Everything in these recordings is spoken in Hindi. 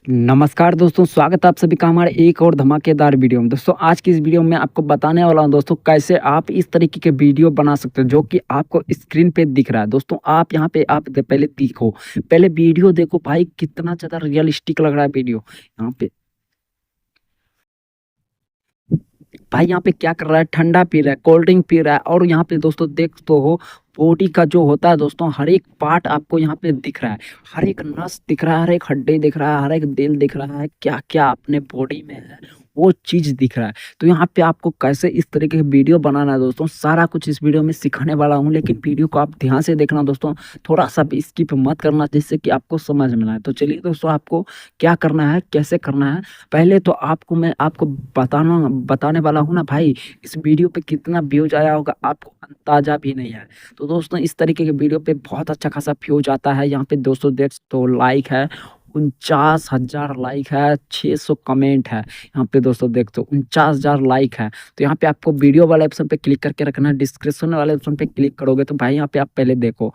नमस्कार दोस्तों, स्वागत है आप सभी का हमारे एक और धमाकेदार वीडियो में। दोस्तों आज की इस वीडियो में आपको बताने वाला हूं दोस्तों कैसे आप इस तरीके के वीडियो बना सकते हो जो कि आपको स्क्रीन पे दिख रहा है। दोस्तों आप यहाँ पे पहले देखो, पहले वीडियो देखो भाई, कितना ज़्यादा रियलिस्टिक लग रहा है वीडियो। यहाँ पे भाई यहाँ पे क्या कर रहा है, ठंडा पी रहा है, कोल्ड ड्रिंक पी रहा है। और यहाँ पे दोस्तों देख तो हो, बॉडी का जो होता है दोस्तों, हर एक पार्ट आपको यहाँ पे दिख रहा है। हर एक नस दिख रहा है, हर एक हड्डी दिख रहा है, हर एक दिल दिख रहा है, क्या क्या अपने बॉडी में है वो चीज दिख रहा है। तो यहाँ पे आपको कैसे इस तरीके के वीडियो बनाना है दोस्तों, सारा कुछ इस वीडियो में सिखाने वाला हूँ। लेकिन वीडियो को आप ध्यान से देखना दोस्तों, थोड़ा सा भी स्किप मत करना, जिससे कि आपको समझ में ना आए। तो चलिए दोस्तों, आपको क्या करना है, कैसे करना है, पहले तो मैं आपको बताने वाला हूँ ना भाई। इस वीडियो पे कितना व्यूज आया होगा आपको अंदाजा भी नहीं है। तो दोस्तों इस तरीके के वीडियो पे बहुत अच्छा खासा व्यूज आता है। यहाँ पे दोस्तों देख तो लाइक है 49,000 लाइक है, 600 कमेंट है। यहाँ पे दोस्तों देख तो 49,000 लाइक है। तो यहाँ पे आपको वीडियो वाले ऑप्शन पे क्लिक करके रखना है, डिस्क्रिप्शन वाले ऑप्शन पे क्लिक करोगे तो भाई यहाँ पे आप पहले देखो,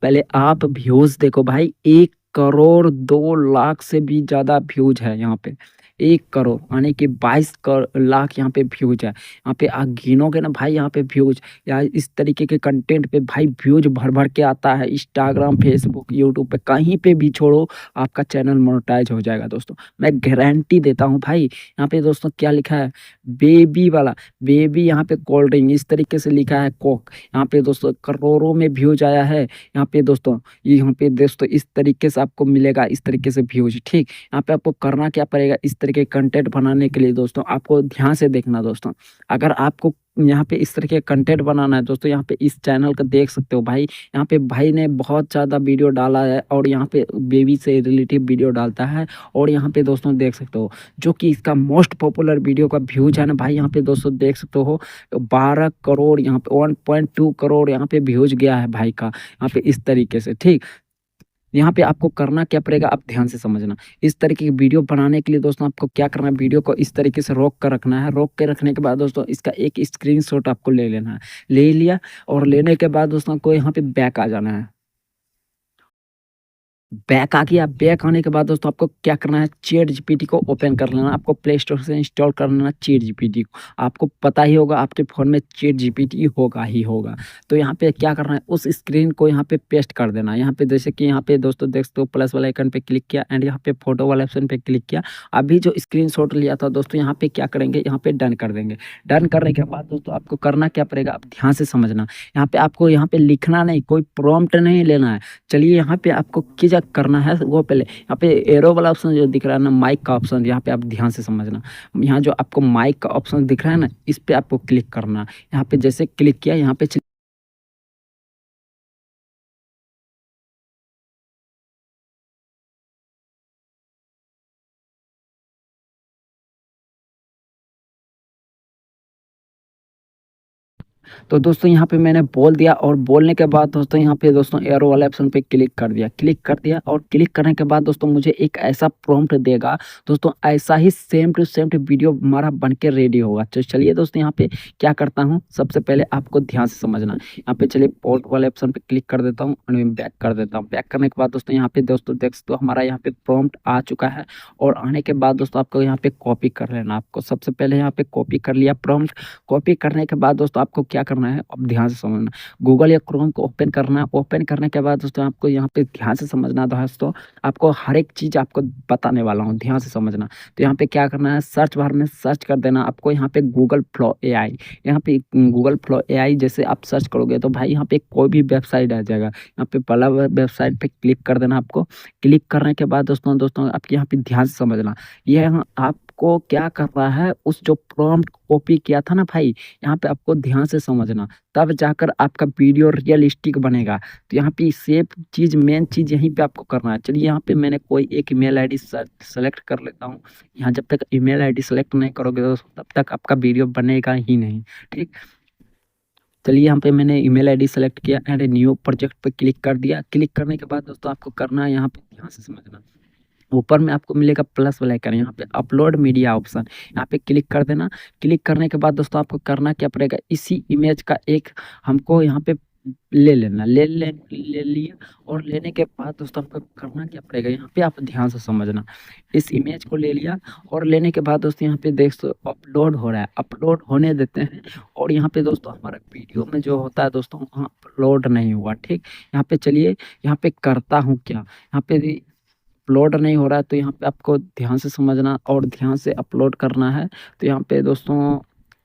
पहले आप व्यूज देखो भाई। 1,02,00,000 से भी ज्यादा व्यूज है यहाँ पे। 1 करोड़ यानी कि 22 लाख यहाँ पे व्यूज है। यहाँ पे आप गिनोगे ना भाई, यहाँ पे व्यूज या इस तरीके के कंटेंट पे भाई व्यूज भर भर के आता है। इंस्टाग्राम, फेसबुक, यूट्यूब पे कहीं पे भी छोड़ो, आपका चैनल मोनेटाइज हो जाएगा दोस्तों, मैं गारंटी देता हूँ भाई। यहाँ पे दोस्तों क्या लिखा है, बेबी वाला, बेबी यहाँ पे कोल्ड ड्रिंक इस तरीके से लिखा है, कोक। यहाँ पे दोस्तों करोड़ों में व्यूज आया है। यहाँ पे दोस्तों, यहाँ पे दोस्तों इस तरीके से आपको मिलेगा, इस तरीके से व्यूज। ठीक, यहाँ पे आपको करना क्या पड़ेगा, इस तरीके कंटेंट बनाने के लिए दोस्तों आपको ध्यान से देखना दोस्तों। अगर आपको यहाँ पे इस तरीके कंटेंट बनाना है दोस्तों, यहाँ पे इस चैनल का देख सकते हो भाई। यहाँ पे भाई ने बहुत ज़्यादा वीडियो डाला है और यहाँ पे बेबी से रिलेटिव वीडियो डालता है। और यहाँ पे दोस्तों देख सकते हो, जो कि इसका मोस्ट पॉपुलर वीडियो का व्यूज है ना भाई, यहाँ पे दोस्तों देख सकते हो 12 करोड़, यहाँ पे 1.2 करोड़ यहाँ पे व्यूज गया है भाई का, यहाँ पे इस तरीके से। ठीक, यहाँ पे आपको करना क्या पड़ेगा, आप ध्यान से समझना। इस तरीके की वीडियो बनाने के लिए दोस्तों आपको क्या करना है, वीडियो को इस तरीके से रोक कर रखना है। रोक के रखने के बाद दोस्तों इसका एक स्क्रीनशॉट आपको ले लेना है। ले लिया, और लेने के बाद दोस्तों आपको यहाँ पे बैक आ जाना है। बैक आ गया, बैक आने के बाद दोस्तों आपको क्या करना है, चैट जीपीटी को ओपन कर लेना। आपको प्ले स्टोर से इंस्टॉल कर लेना चैट जीपीटी को। आपको पता ही होगा आपके फ़ोन में चैट जीपीटी होगा ही होगा। तो यहाँ पे क्या करना है, उस स्क्रीन को यहाँ पे पेस्ट कर देना। यहाँ पे जैसे कि यहाँ पे दोस्तों देख सकते हो, प्लस वाला आइकन पे क्लिक किया एंड यहाँ पे फोटो वाले ऑप्शन पे क्लिक किया। अभी जो स्क्रीनशॉट लिया था दोस्तों, यहाँ पे क्या करेंगे, यहाँ पे डन कर देंगे। डन करने के बाद दोस्तों आपको करना क्या पड़ेगा, आप ध्यान से समझना। यहाँ पे आपको यहाँ पे लिखना नहीं, कोई प्रॉम्प्ट नहीं लेना है। चलिए यहाँ पे आपको क्या करना है, वो पहले यहाँ पे एरो वाला ऑप्शन जो दिख रहा है ना, माइक का ऑप्शन, यहाँ पे आप ध्यान से समझना। यहाँ जो आपको माइक का ऑप्शन दिख रहा है ना, इस पे आपको क्लिक करना। यहाँ पे जैसे क्लिक किया, यहाँ पे तो दोस्तों यहाँ पे मैंने बोल दिया, और बोलने के बाद दोस्तों यहाँ पे दोस्तों एरो वाले ऑप्शन पे क्लिक कर दिया। क्लिक कर दिया, और क्लिक करने के बाद दोस्तों मुझे एक ऐसा प्रॉम्प्ट देगा दोस्तों, ऐसा ही सेम टू सेम वीडियो हमारा बन के रेडी होगा। तो चलिए दोस्तों यहाँ पे क्या करता हूँ, सबसे पहले आपको ध्यान से समझना। यहाँ पे चलिए पोर्ट वाले ऑप्शन पे क्लिक कर देता हूँ और मैं बैक कर देता हूँ। बैक करने के बाद दोस्तों यहाँ पे दोस्तों देख सकते हो, हमारा यहाँ पे प्रॉम्प्ट आ चुका है। और आने के बाद दोस्तों आपको यहाँ पे कॉपी कर लेना। आपको सबसे पहले यहाँ पे कॉपी कर लिया प्रॉम्प्ट। कॉपी करने के बाद दोस्तों आपको क्या करना है, अब ध्यान से समझना। गूगल या क्रोम को ओपन करना है। ओपन करने के बाद दोस्तों आपको यहाँ पे ध्यान से समझना दोस्तों, आपको हर एक चीज़ आपको बताने वाला हूँ, ध्यान से समझना। तो यहाँ पे क्या करना है, सर्च बार में सर्च कर देना आपको, यहाँ पे गूगल फ्लो एआई। यहाँ पे गूगल फ्लो एआई जैसे आप सर्च करोगे तो भाई यहाँ पे कोई भी वेबसाइट आ जाएगा। यहाँ पे पहला वेबसाइट पे क्लिक कर देना आपको। क्लिक करने के बाद दोस्तों आपके यहाँ पे ध्यान से समझना, ये यहाँ आपको क्या कर रहा है, उस जो प्रॉम्प्ट कॉपी किया था ना भाई, यहाँ पे आपको ध्यान से समझना, तब जाकर आपका वीडियो रियलिस्टिक बनेगा। तो यहाँ पे सेफ चीज़, मेन चीज़ यहीं पे आपको करना है। चलिए यहाँ पे मैंने कोई एक ईमेल आईडी सेलेक्ट कर लेता हूँ। यहाँ जब तक ईमेल आईडी सेलेक्ट नहीं करोगे तब तक आपका वीडियो बनेगा ही नहीं। ठीक, चलिए यहाँ पे मैंने ईमेल आईडी सेलेक्ट किया एंड न्यू प्रोजेक्ट पे क्लिक कर दिया। क्लिक करने के बाद दोस्तों आपको करना है, यहाँ पे ध्यान से समझना, ऊपर में आपको मिलेगा प्लस वाला आइकन, यहाँ पे अपलोड मीडिया ऑप्शन, यहाँ पे क्लिक कर देना। क्लिक करने के बाद दोस्तों आपको करना क्या पड़ेगा, इसी इमेज का एक हमको यहाँ पे ले लेना, ले लिया। और लेने के बाद दोस्तों आपको करना क्या पड़ेगा, यहाँ पे आप ध्यान से समझना। इस इमेज को ले लिया और लेने के बाद दोस्तों यहाँ पे देख सो अपलोड हो रहा है, अपलोड होने देते हैं। और यहाँ पे दोस्तों हमारा वीडियो में जो होता है दोस्तों वहाँ अपलोड नहीं हुआ, ठीक। यहाँ पे चलिए, यहाँ पे करता हूँ क्या, यहाँ पे अपलोड नहीं हो रहा है, तो यहाँ पे आपको ध्यान से समझना और ध्यान से अपलोड करना है। तो यहाँ पे दोस्तों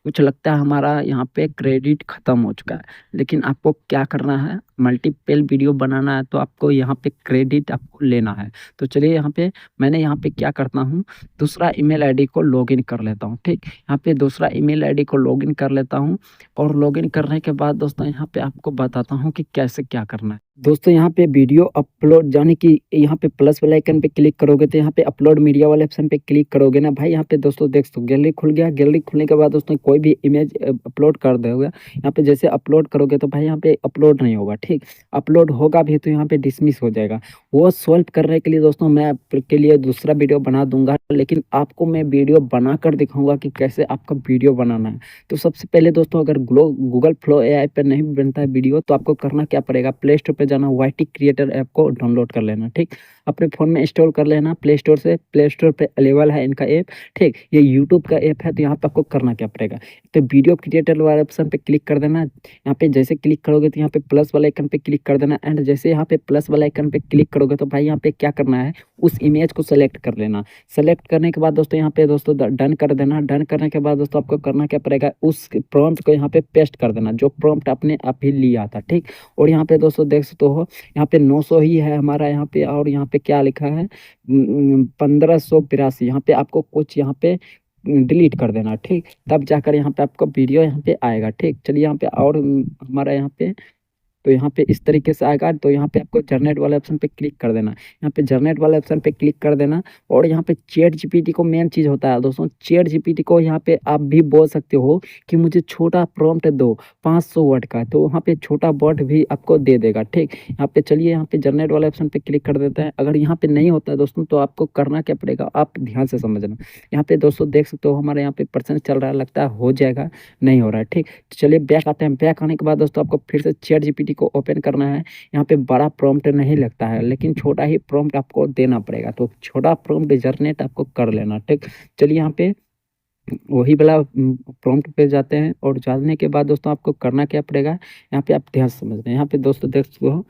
कुछ लगता है हमारा यहाँ पे क्रेडिट खत्म हो चुका है, लेकिन आपको क्या करना है, मल्टीपल वीडियो बनाना है, तो आपको यहाँ पे क्रेडिट आपको लेना है। तो चलिए यहाँ पे मैंने यहाँ पे क्या करता हूँ, दूसरा ईमेल आईडी को लॉगिन कर लेता हूँ, ठीक। यहाँ पे दूसरा ईमेल आईडी को लॉगिन कर लेता हूँ। और लॉगिन करने के बाद दोस्तों यहाँ पे आपको बताता हूँ कि कैसे क्या करना है। दोस्तों यहाँ पे वीडियो अपलोड जाने की, यहाँ पे प्लस वाले आइकन पे क्लिक करोगे तो यहाँ पे अपलोड मीडिया वाले ऑप्शन पे क्लिक करोगे ना भाई, यहाँ पे दोस्तों देख सकते हो गैलरी खुल गया। गैलरी खुलने के बाद दोस्तों कोई भी इमेज अपलोड कर दोगे, यहाँ पे जैसे अपलोड करोगे तो भाई यहाँ पे अपलोड नहीं होगा, ठीक। अपलोड होगा भी तो यहाँ पे डिसमिस हो जाएगा। वो सॉल्व करने के लिए दोस्तों मैं आपके लिए दूसरा वीडियो बना दूंगा, लेकिन आपको मैं वीडियो बना कर दिखाऊंगा कि कैसे आपका वीडियो बनाना है। तो सबसे पहले दोस्तों अगर गूगल फ्लो एआई पर नहीं बनता है वीडियो, तो आपको करना क्या पड़ेगा, प्ले स्टोर पे जाना, वाईटी क्रिएटर ऐप को डाउनलोड कर लेना, ठीक। अपने फ़ोन में इंस्टॉल कर लेना प्ले स्टोर से। प्ले स्टोर पे अवेलेबल है इनका ऐप, ठीक। ये यूट्यूब का ऐप है। तो यहाँ पे आपको करना क्या पड़ेगा, तो वीडियो क्रिएटर वाले ऑप्शन पे क्लिक कर देना। यहाँ पे जैसे क्लिक करोगे तो यहाँ पे प्लस वाले आइकन पे क्लिक कर देना। एंड जैसे यहाँ पे प्लस वाले आइकन पे क्लिक करोगे तो भाई यहाँ पे क्या करना है, उस इमेज को सेलेक्ट कर लेना। सेलेक्ट करने के बाद दोस्तों यहाँ पे दोस्तों डन कर देना। डन करने के बाद दोस्तों आपको करना क्या पड़ेगा, उस प्रॉम्प्ट को यहाँ पे पेस्ट कर देना, जो प्रॉम्प्ट आपने अभी लिया था, ठीक। और यहाँ पे दोस्तों देख सकते हो यहाँ पे 900 ही है हमारा यहाँ पे। और यहाँ पे क्या लिखा है, 1582। यहाँ पे आपको कुछ यहाँ पे डिलीट कर देना, ठीक। तब जाकर यहाँ पे आपको वीडियो यहाँ पे आएगा, ठीक। चलिए यहाँ पे और हमारा यहाँ पे, तो यहाँ पे इस तरीके से आएगा। तो यहाँ पे आपको जनरेट वाले ऑप्शन पे क्लिक कर देना। यहाँ पे जनरेट वाले ऑप्शन पे क्लिक कर देना। और यहाँ पे चैट जीपीटी को मेन चीज़ होता है दोस्तों, चैट जीपीटी को यहाँ पे आप भी बोल सकते हो कि मुझे छोटा प्रॉम्प्ट दो 500 वर्ड का, तो वहाँ पे छोटा वर्ड भी आपको दे देगा, ठीक। यहाँ पे चलिए यहाँ पे जनरेट वाले ऑप्शन पे क्लिक कर देते हैं। अगर यहाँ पे नहीं होता है दोस्तों तो आपको करना क्या पड़ेगा, आप ध्यान से समझना। यहाँ पे दोस्तों देख सकते हो हमारे यहाँ पे परसेंट चल रहा है, लगता है हो जाएगा, नहीं हो रहा है, ठीक। तो चलिए बैक आते हैं। बैक आने के बाद दोस्तों आपको फिर से चैट जीपीटी को ओपन करना है। यहाँ पे बड़ा प्रॉम्प्ट नहीं लगता है, लेकिन छोटा ही प्रॉम्प्ट आपको देना पड़ेगा। तो छोटा प्रॉम्प्ट जनरेट आपको कर लेना, ठीक। चलिए यहाँ पे वही वाला प्रॉम्प्ट पे जाते हैं। और जाने के बाद दोस्तों आपको करना क्या पड़ेगा, यहाँ पे आप ध्यान से समझ रहे हैं। यहाँ पे दोस्तों देख सकते हो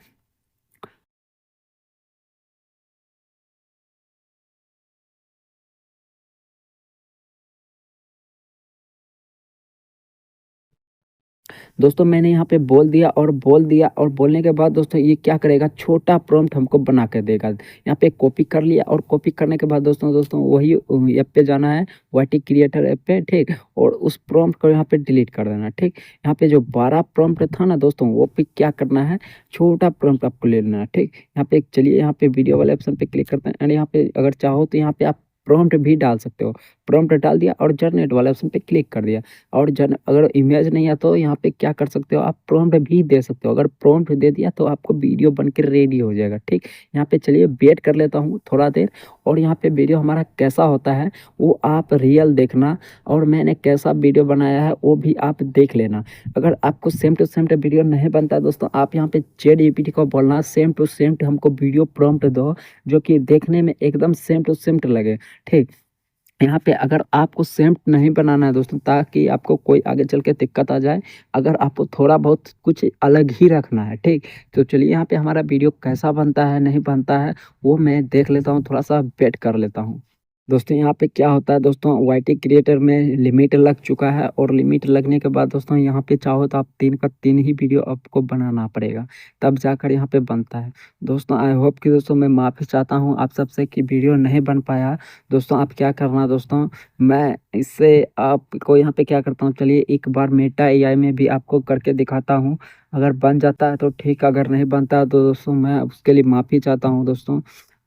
दोस्तों, मैंने यहाँ पे बोल दिया और बोल दिया। और बोलने के बाद दोस्तों ये क्या करेगा, छोटा प्रॉम्प्ट हमको बना कर देगा। यहाँ पे कॉपी कर लिया। और कॉपी करने के बाद दोस्तों दोस्तों वही ऐप पे जाना है, वाईटी क्रिएटर ऐप पे, ठीक। और उस प्रॉम्प्ट को यहाँ पे डिलीट कर देना, ठीक। यहाँ पे जो 12 प्रॉम्प्ट था ना दोस्तों, वो पे क्या करना है, छोटा प्रॉम्प्ट आपको ले लेना है, ठीक। यहाँ पे चलिए यहाँ पे वीडियो वाले ऑप्शन पे क्लिक करते हैं। एंड यहाँ पे अगर चाहो तो यहाँ पे आप प्रॉम्प्ट भी डाल सकते हो। प्रॉम्प्ट डाल दिया और जनरेट वाले ऑप्शन पे क्लिक कर दिया। और जन अगर इमेज नहीं है तो यहाँ पे क्या कर सकते हो, आप प्रॉम्प्ट भी दे सकते हो। अगर प्रॉम्प्ट दे दिया तो आपको वीडियो बनकर रेडी हो जाएगा, ठीक। यहाँ पे चलिए वेट कर लेता हूँ थोड़ा देर। और यहाँ पे वीडियो हमारा कैसा होता है वो आप रियल देखना। और मैंने कैसा वीडियो बनाया है वो भी आप देख लेना। अगर आपको सेम टू सेम वीडियो नहीं बनता है दोस्तों, आप यहाँ पे चैट जीपीटी को बोलना सेम टू सेम हमको वीडियो प्रॉम्प्ट दो, जो कि देखने में एकदम सेम टू सेम लगे, ठीक। यहाँ पे अगर आपको सेम नहीं बनाना है दोस्तों, ताकि आपको कोई आगे चल के दिक्कत आ जाए, अगर आपको थोड़ा बहुत कुछ अलग ही रखना है, ठीक। तो चलिए यहाँ पे हमारा वीडियो कैसा बनता है नहीं बनता है वो मैं देख लेता हूँ, थोड़ा सा वेट कर लेता हूँ। दोस्तों यहाँ पे क्या होता है दोस्तों, वाईटी क्रिएटर में लिमिट लग चुका है। और लिमिट लगने के बाद दोस्तों यहाँ पे चाहो तो आप 3 का 3 ही वीडियो आपको बनाना पड़ेगा, तब जाकर यहाँ पे बनता है। दोस्तों आई होप कि दोस्तों मैं माफ़ी चाहता हूँ आप सबसे कि वीडियो नहीं बन पाया। दोस्तों आप क्या करना दोस्तों, मैं इससे आपको यहाँ पे क्या करता हूँ, चलिए एक बार मेटा एआई में भी आपको करके दिखाता हूँ। अगर बन जाता है तो ठीक, अगर नहीं बनता है तो दोस्तों मैं उसके लिए माफ़ी चाहता हूँ दोस्तों।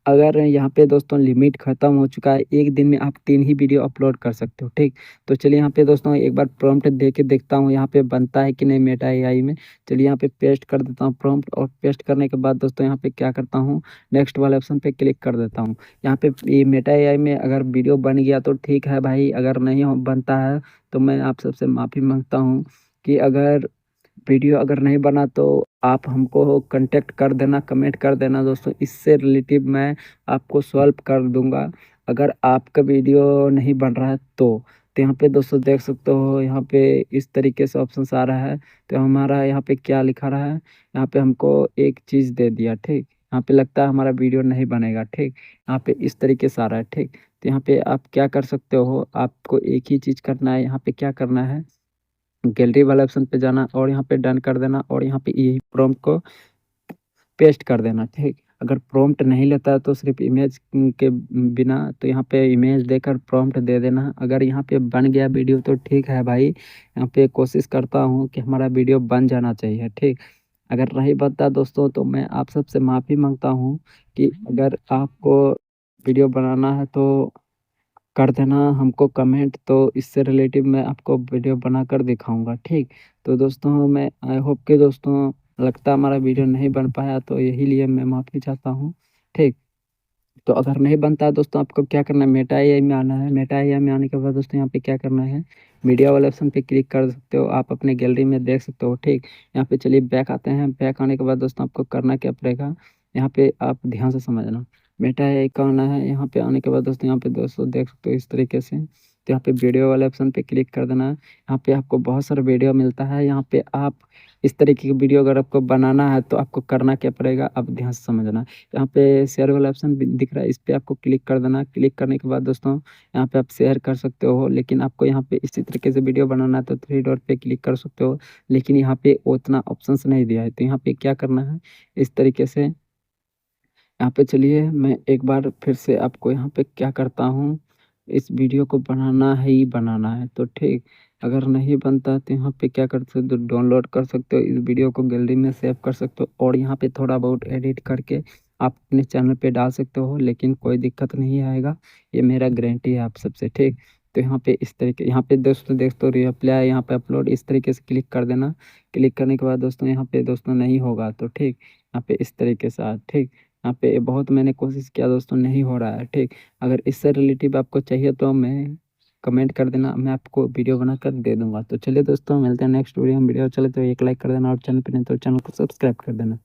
अगर यहाँ पे दोस्तों लिमिट ख़त्म हो चुका है, एक दिन में आप 3 ही वीडियो अपलोड कर सकते हो, ठीक। तो चलिए यहाँ पे दोस्तों एक बार प्रॉम्प्ट दे के देखता हूँ यहाँ पे बनता है कि नहीं मेटा एआई में। चलिए यहाँ पे पेस्ट कर देता हूँ प्रॉम्प्ट। और पेस्ट करने के बाद दोस्तों यहाँ पे क्या करता हूँ, नेक्स्ट वाले ऑप्शन पे क्लिक कर देता हूँ। यहाँ पे ये मेटा एआई में अगर वीडियो बन गया तो ठीक है भाई, अगर नहीं बनता है तो मैं आप सबसे माफ़ी मांगता हूँ कि अगर वीडियो अगर नहीं बना तो आप हमको कांटेक्ट कर देना, कमेंट कर देना दोस्तों, इससे रिलेटिव मैं आपको सॉल्व कर दूँगा। अगर आपका वीडियो नहीं बन रहा है तो यहाँ पे दोस्तों देख सकते हो, यहाँ पे इस तरीके से ऑप्शंस आ रहा है। तो हमारा यहाँ पे क्या लिखा रहा है, यहाँ पे हमको एक चीज़ दे दिया, ठीक। यहाँ पे लगता है हमारा वीडियो नहीं बनेगा, ठीक। यहाँ पे इस तरीके से आ रहा है, ठीक। तो यहाँ पे आप क्या कर सकते हो, आपको एक ही चीज़ करना है, यहाँ पे क्या करना है, गैलरी वाले ऑप्शन पे जाना और यहाँ पे डन कर देना और यहाँ पे यही प्रॉम्प्ट को पेस्ट कर देना, ठीक। अगर प्रॉम्प्ट नहीं लेता है तो सिर्फ इमेज के बिना तो यहाँ पे इमेज देकर प्रॉम्प्ट दे देना। अगर यहाँ पे बन गया वीडियो तो ठीक है भाई, यहाँ पे कोशिश करता हूँ कि हमारा वीडियो बन जाना चाहिए, ठीक। अगर नहीं बनता दोस्तों तो मैं आप सबसे माफ़ी मांगता हूँ कि अगर आपको वीडियो बनाना है तो कर देना हमको कमेंट, तो इससे रिलेटिव मैं आपको वीडियो बनाकर दिखाऊँगा, ठीक। तो दोस्तों मैं आई होप कि दोस्तों लगता है हमारा वीडियो नहीं बन पाया, तो यही लिए मैं माफ़ी चाहता हूँ, ठीक। तो अगर नहीं बनता है दोस्तों आपको क्या करना है, मेटा एआई में आना है। मेटा एआई में आने के बाद दोस्तों यहाँ पे क्या करना है, मीडिया वाले ऑप्शन पे क्लिक कर सकते हो, आप अपने गैलरी में देख सकते हो, ठीक। यहाँ पे चलिए बैक आते हैं। बैक आने के बाद दोस्तों आपको करना क्या पड़ेगा, यहाँ पे आप ध्यान से समझना। मेटा एआई का आना है, यहाँ पे आने के बाद दोस्तों यहाँ पे दोस्तों देख सकते हो इस तरीके से। तो यहाँ पे वीडियो वाले ऑप्शन पे क्लिक कर देना है। यहाँ पे आपको बहुत सारा वीडियो मिलता है, यहाँ पे आप इस तरीके की वीडियो अगर आपको बनाना है तो आपको करना क्या पड़ेगा, आप ध्यान से समझना। यहाँ पे शेयर वाला ऑप्शन भी दिख रहा है, इस पे आपको क्लिक कर देना। क्लिक करने के बाद दोस्तों यहाँ पे आप शेयर कर सकते हो, लेकिन आपको यहाँ पे इसी तरीके से वीडियो बनाना है तो थ्री डॉट पे क्लिक कर सकते हो, लेकिन यहाँ पे उतना ऑप्शंस नहीं दिया है। तो यहाँ पे क्या करना है, इस तरीके से यहाँ पे चलिए मैं एक बार फिर से आपको यहाँ पे क्या करता हूँ, इस वीडियो को बनाना है ही बनाना है, तो ठीक। अगर नहीं बनता तो यहाँ पे क्या कर सकते हो, डाउनलोड कर सकते हो, इस वीडियो को गैलरी में सेव कर सकते हो और यहाँ पे थोड़ा बहुत एडिट करके आप अपने चैनल पे डाल सकते हो, लेकिन कोई दिक्कत नहीं आएगा, ये मेरा गारंटी है आप सबसे, ठीक। तो यहाँ पे इस तरीके, यहाँ पे दोस्तों रिप्लाई, यहाँ पे अपलोड, इस तरीके से क्लिक कर देना। क्लिक करने के बाद दोस्तों यहाँ पे दोस्तों नहीं होगा तो ठीक, यहाँ पे इस तरीके से ठीक। यहाँ पे बहुत मैंने कोशिश किया दोस्तों, नहीं हो रहा है, ठीक। अगर इससे रिलेटिव आपको चाहिए तो मैं कमेंट कर देना, मैं आपको वीडियो बनाकर दे दूँगा। तो चलिए दोस्तों मिलते हैं नेक्स्ट वीडियो में। वीडियो चले तो एक लाइक कर देना और चैनल पे नहीं तो चैनल को सब्सक्राइब कर देना।